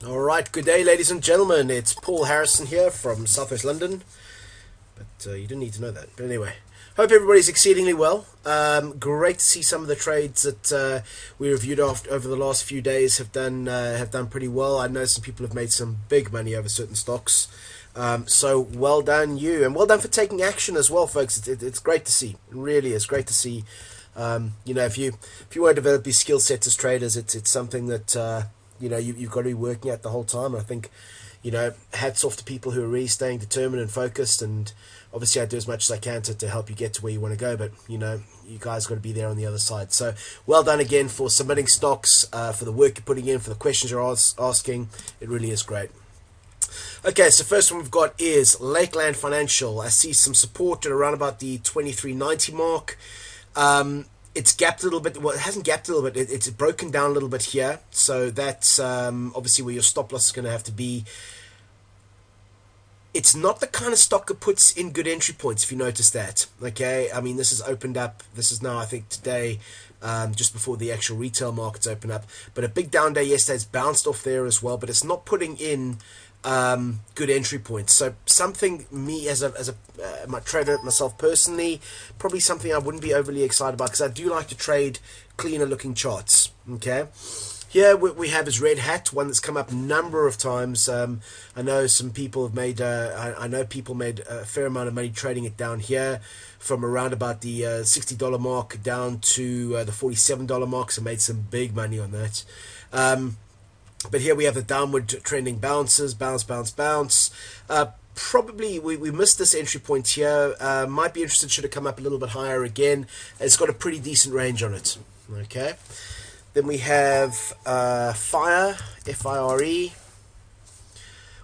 All right, good day, ladies and gentlemen. It's Paul Harrison here from Southwest London, but you didn't need to know that. But anyway, hope everybody's exceedingly well. Great to see some of the trades that we reviewed over the last few days have done pretty well. I know some people have made some big money over certain stocks. So well done you, and well done for taking action as well, folks. It's great to see. It really is great to see. If you want to develop these skill sets as traders, it's something that you've got to be working at the whole time. And I think, hats off to people who are really staying determined and focused. And obviously, I do as much as I can to help you get to where you want to go. But you guys got to be there on the other side. So well done again for submitting stocks, for the work you're putting in, for the questions you're asking. It really is great. Okay, so first one we've got is Lakeland Financial. I see some support at around about the 23.90 mark. It's gapped a little bit. Well, it hasn't gapped a little bit. It's broken down a little bit here. So that's obviously where your stop loss is going to have to be. It's not the kind of stock that puts in good entry points, if you notice that. Okay, I mean, this has opened up. This is now, I think, today, just before the actual retail markets open up. But a big down day yesterday. It's bounced off there as well. But it's not putting in good entry points. So something me as my trader myself personally, probably something I wouldn't be overly excited about, because I do like to trade cleaner looking charts. Okay, here we have is Red Hat, one that's come up a number of times. I know some people have made I know people made a fair amount of money trading it down here from around about the $60 mark down to the $47 mark, so made some big money on that. But here we have the downward trending bounces, bounce. Probably we missed this entry point here. Might be interested, should have come up a little bit higher again. It's got a pretty decent range on it. Okay. Then we have Fire, F-I-R-E,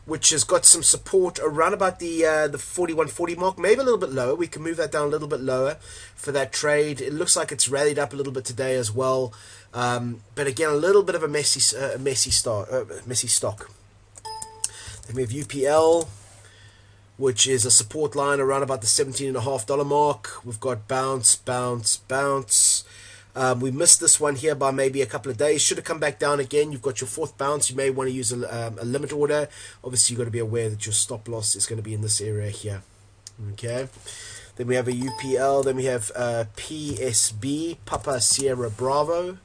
which has got some support around about the 41.40 mark, maybe a little bit lower. We can move that down a little bit lower for that trade. It looks like it's rallied up a little bit today as well. But again, a little bit of a messy stock. Then we have UPL, which is a support line around about the $17.50 mark. We've got bounce. We missed this one here by maybe a couple of days. Should have come back down again. You've got your fourth bounce. You may want to use a limit order. Obviously, you've got to be aware that your stop loss is going to be in this area here. Okay. Then we have a UPL. Then we have PSB, Papa Sierra Bravo.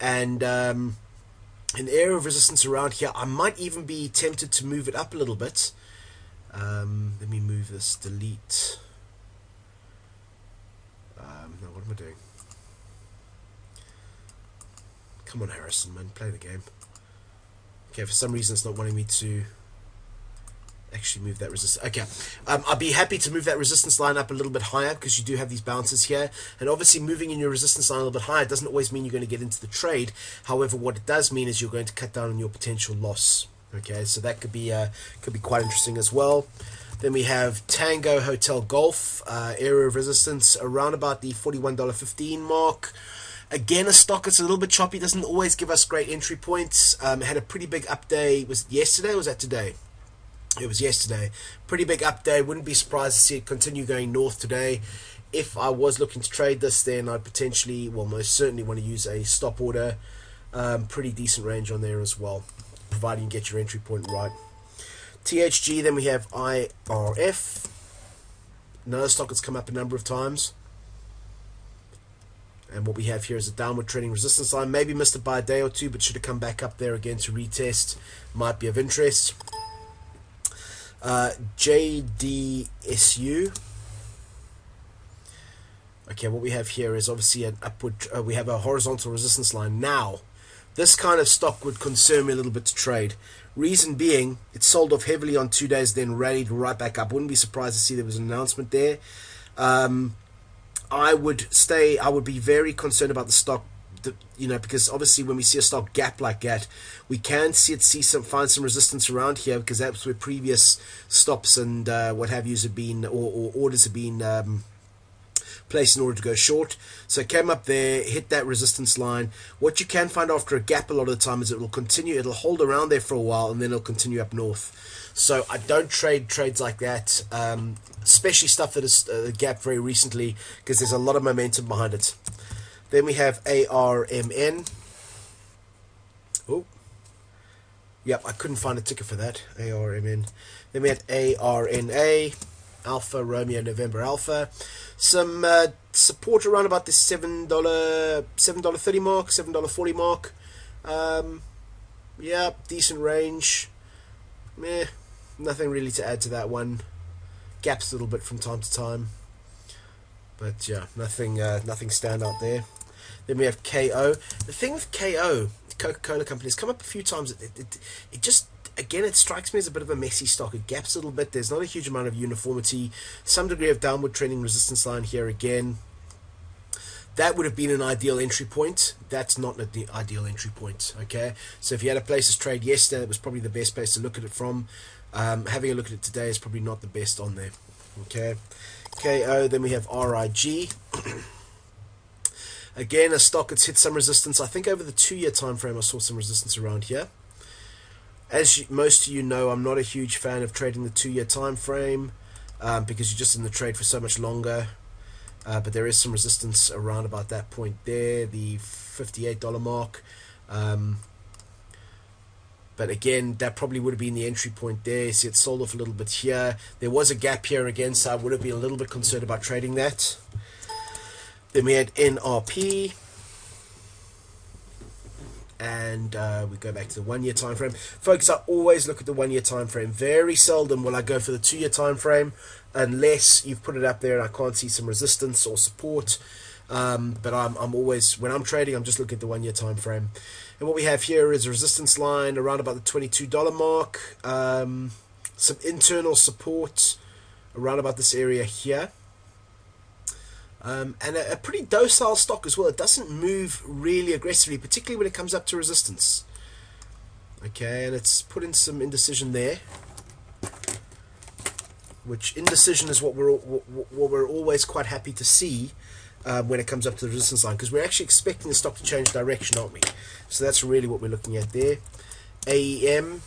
And an area of resistance around here. I might even be tempted to move it up a little bit. Let me move this. Delete. No, what am I doing? Come on, Harrison, man. Play the game. Okay, for some reason it's not wanting me to actually move that resistance. Okay, I'd be happy to move that resistance line up a little bit higher, because you do have these bounces here. And obviously moving in your resistance line a little bit higher doesn't always mean you're going to get into the trade. However, what it does mean is you're going to cut down on your potential loss. Okay, so that could be quite interesting as well. Then we have Tango Hotel Golf, area of resistance around about the $41.15 mark. Again, a stock that's a little bit choppy, doesn't always give us great entry points. It had a pretty big up day. Was it yesterday or was that today? It was yesterday. Pretty big up day. Wouldn't be surprised to see it continue going north today. If I was looking to trade this, then I'd potentially, well, most certainly want to use a stop order. Pretty decent range on there as well, providing you get your entry point right. THG, then we have IRF. Another stock that's come up a number of times. And what we have here is a downward trending resistance line. Maybe missed it by a day or two, but should have come back up there again to retest. Might be of interest. JDSU. Okay, what we have here is obviously an upward. We have a horizontal resistance line. Now, this kind of stock would concern me a little bit to trade. Reason being, it sold off heavily on 2 days, then rallied right back up. Wouldn't be surprised to see there was an announcement there. I would be very concerned about the stock, because obviously when we see a stock gap like that, we can find some resistance around here, because that's where previous stops and what have yous have been, or orders have been placed in order to go short. So it came up there, hit that resistance line. What you can find after a gap a lot of the time is it'll hold around there for a while, and then it'll continue up north. So I don't trade trades like that, especially stuff that has gapped very recently, because there's a lot of momentum behind it. Then we have ARMN. Oh, Yep, I couldn't find a ticker for that. ARMN. Then we had ARNA, Alpha Romeo November Alpha. Some support around about the $7.30 mark, $7.40 mark. Yeah, decent range. Meh, nothing really to add to that one. Gaps a little bit from time to time, but yeah, nothing stand out there. Then we have KO. The thing with KO, the Coca-Cola Company, has come up a few times. It just, again, it strikes me as a bit of a messy stock. It gaps a little bit. There's not a huge amount of uniformity. Some degree of downward trending resistance line here again. That would have been an ideal entry point. That's not the ideal entry point. Okay, so if you had a place to trade yesterday, it was probably the best place to look at it from. Having a look at it today is probably not the best on there. Okay, KO. Then we have RIG. Again, a stock that's hit some resistance. I think over the 2-year time frame, I saw some resistance around here. As most of you know, I'm not a huge fan of trading the 2-year time frame because you're just in the trade for so much longer. But there is some resistance around about that point there, the $58 mark. But again, that probably would have been the entry point there. See, it sold off a little bit here. There was a gap here again, so I would have been a little bit concerned about trading that. Then we had NRP. And we go back to the 1-year time frame. Folks, I always look at the 1-year time frame. Very seldom will I go for the 2-year time frame unless you've put it up there and I can't see some resistance or support. But I'm always, when I'm trading, I'm just looking at the 1-year time frame. And what we have here is a resistance line around about the $22 mark. Some internal support around about this area here. And a pretty docile stock as well. It doesn't move really aggressively, particularly when it comes up to resistance. Okay, and it's put in some indecision there, which indecision is what we're always quite happy to see when it comes up to the resistance line, because we're actually expecting the stock to change direction, aren't we? So that's really what we're looking at there. AEM,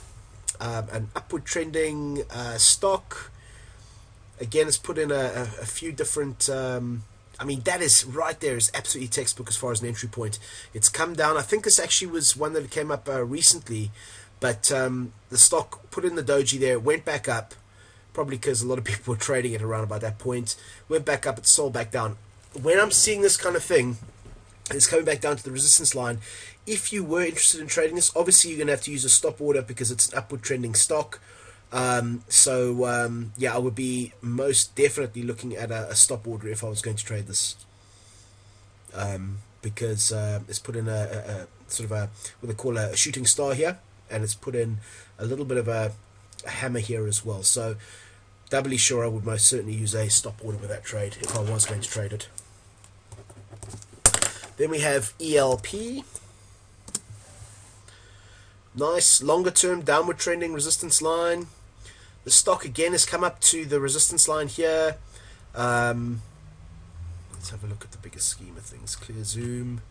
an upward trending stock. Again, it's put in a few different. I mean, that is right there is absolutely textbook as far as an entry point. It's come down. I think this actually was one that came up recently, but the stock put in the doji there, went back up, probably because a lot of people were trading it around about that point. Went back up, it sold back down. When I'm seeing this kind of thing, it's coming back down to the resistance line. If you were interested in trading this, obviously you're going to have to use a stop order because it's an upward trending stock. Yeah, I would be most definitely looking at a stop order if I was going to trade this, because it's put in a sort of what they call a shooting star here, and it's put in a little bit of a hammer here as well. So doubly sure I would most certainly use a stop order with that trade if I was going to trade it. Then we have ELP. Nice longer term downward trending resistance line. The stock again has come up to the resistance line here. Let's have a look at the bigger scheme of things. Clear zoom.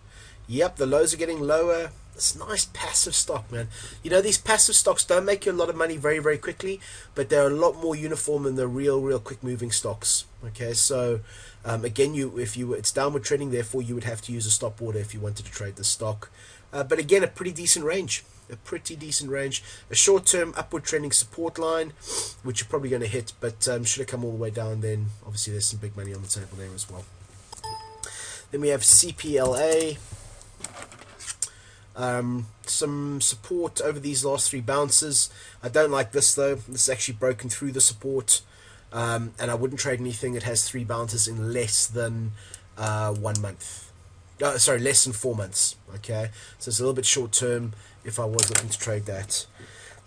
Yep, the lows are getting lower. It's nice passive stock, man. You know, these passive stocks don't make you a lot of money very, very quickly, but they're a lot more uniform than the real quick moving stocks. Okay, so again, it's downward trending, therefore you would have to use a stop order if you wanted to trade the stock. But again, a pretty decent range. A short-term upward trending support line, which you're probably going to hit, but should it come all the way down, then obviously there's some big money on the table there as well. Then we have CPLA. Some support over these last 3 bounces. I don't like this though. This is actually broken through the support, and I wouldn't trade anything that has 3 bounces in less than 1 month. Less than 4 months. Okay, so it's a little bit short term if I was looking to trade that.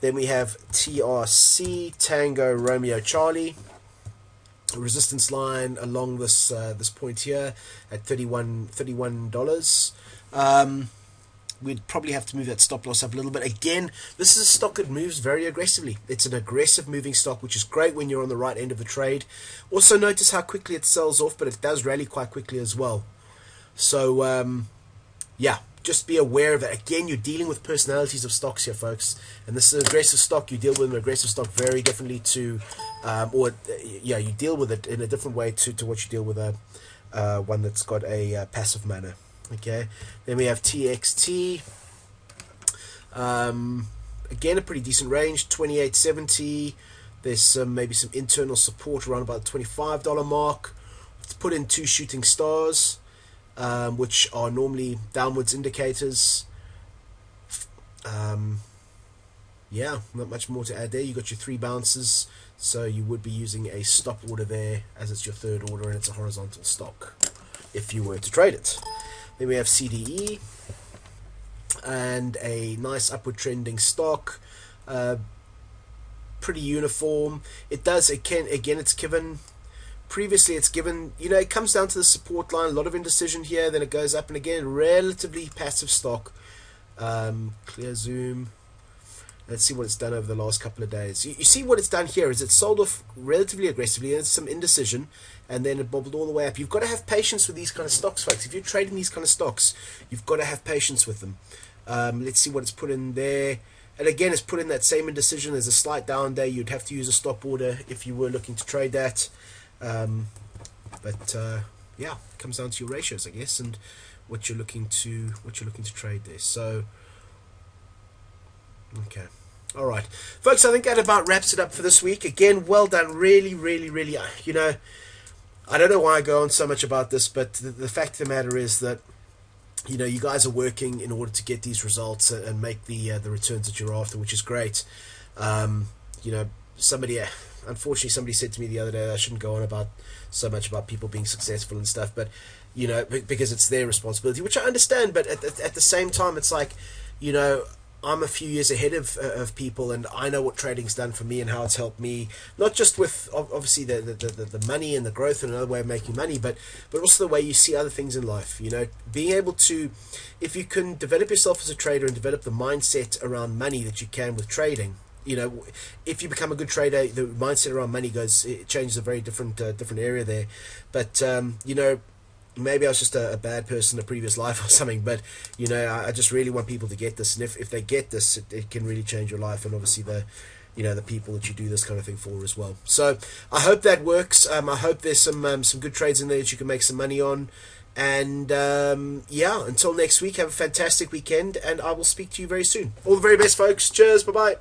Then we have TRC, Tango Romeo Charlie. A resistance line along this this point here at $31. We'd probably have to move that stop loss up a little bit. Again, this is a stock that moves very aggressively. It's an aggressive moving stock, which is great when you're on the right end of the trade. Also notice how quickly it sells off, but it does rally quite quickly as well. So, yeah, just be aware of that. Again, you're dealing with personalities of stocks here, folks. And this is an aggressive stock. You deal with an aggressive stock very differently to, you deal with it in a different way to what you deal with one that's got a passive manner. Okay, then we have TXT. again a pretty decent range, 28.70. There's maybe some internal support around about the $25 mark. Let's put in 2 shooting stars, which are normally downwards indicators. Yeah, not much more to add there. You got your 3 bounces, so you would be using a stop order there, as it's your 3rd order and it's a horizontal stock if you were to trade it. Then we have CDE and a nice upward trending stock, pretty uniform. It does again it's given previously, it's given, you know, it comes down to the support line, a lot of indecision here, then it goes up, and again relatively passive stock. Clear zoom. Let's see what it's done over the last couple of days. You see what it's done here is it's sold off relatively aggressively, and some indecision, and then it bobbled all the way up. You've got to have patience with these kind of stocks, folks. If you're trading these kind of stocks, you've got to have patience with them. Let's see what it's put in there. And again, it's put in that same indecision. There's a slight down there. You'd have to use a stop order if you were looking to trade that. Yeah, it comes down to your ratios, I guess, and what you're looking to trade there. So, okay. All right, folks, I think that about wraps it up for this week. Again, well done. Really, really, really, you know, I don't know why I go on so much about this, but the fact of the matter is that, you know, you guys are working in order to get these results and make the returns that you're after, which is great. You know, unfortunately, somebody said to me the other day I shouldn't go on about so much about people being successful and stuff, but, you know, because it's their responsibility, which I understand, but at the same time, it's like, you know, I'm a few years ahead of people, and I know what trading's done for me and how it's helped me, not just with obviously the money and the growth and another way of making money, but also the way you see other things in life. You know, being able to, if you can develop yourself as a trader and develop the mindset around money that you can with trading, you know, if you become a good trader, the mindset around money it changes a very different area there. But you know, maybe I was just a bad person in a previous life or something, but, you know, I just really want people to get this, and if they get this, it can really change your life, and obviously the people that you do this kind of thing for as well. So I hope that works. I hope there's some good trades in there that you can make some money on, and yeah, until next week, have a fantastic weekend, and I will speak to you very soon. All the very best, folks. Cheers. Bye bye.